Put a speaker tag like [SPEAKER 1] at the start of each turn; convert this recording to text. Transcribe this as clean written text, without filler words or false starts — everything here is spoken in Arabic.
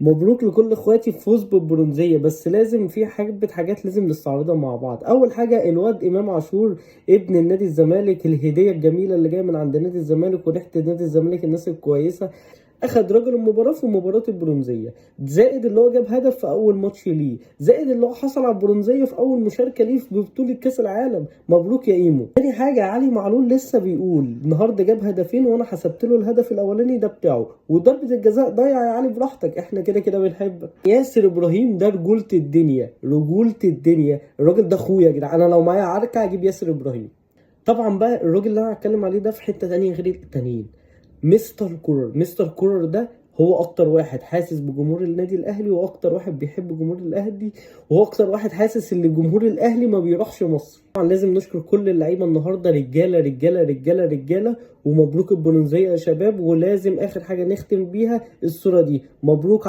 [SPEAKER 1] مبروك لكل اخواتي الفوز بالبرونزيه، بس لازم في حاجات لازم نستعرضها مع بعض. اول حاجه الواد امام عاشور ابن النادي الزمالك، الهديه الجميله اللي جايه من عند نادي الزمالك وريحه نادي الزمالك الناس الكويسه، اخد رجل المباراه في مباراه البرونزيه، زائد اللي هو جاب هدف في اول ماتش ليه، زائد اللي هو حصل على البرونزيه في اول مشاركه ليه في بطوله كاس العالم. مبروك يا ايمو. تاني حاجه علي معلول لسه بيقول النهارده جاب هدفين وانا حسبت له الهدف الاولاني ده بتاعه، وضربه الجزاء ضيع يا علي براحتك، احنا كده كده بنحبك. ياسر ابراهيم ده رجوله الدنيا، رجوله الدنيا، الراجل ده اخويا يا جدعان، انا لو معايا عركه هجيب ياسر ابراهيم. طبعا بقى الراجل اللي انا هتكلم عليه ده في حته تانية غير التانيين، مستر كولر. مستر كولر ده هو اكتر واحد حاسس بجمهور النادي الاهلي، واكتر واحد بيحب جمهور الاهلي، وهو اكتر واحد حاسس ان جمهور الاهلي ما بيروحش مصر. طبعا لازم نشكر كل اللعيبه النهارده، رجاله رجاله رجاله رجاله، ومبروك البرونزيه يا شباب. ولازم اخر حاجه نختم بيها الصوره دي، مبروك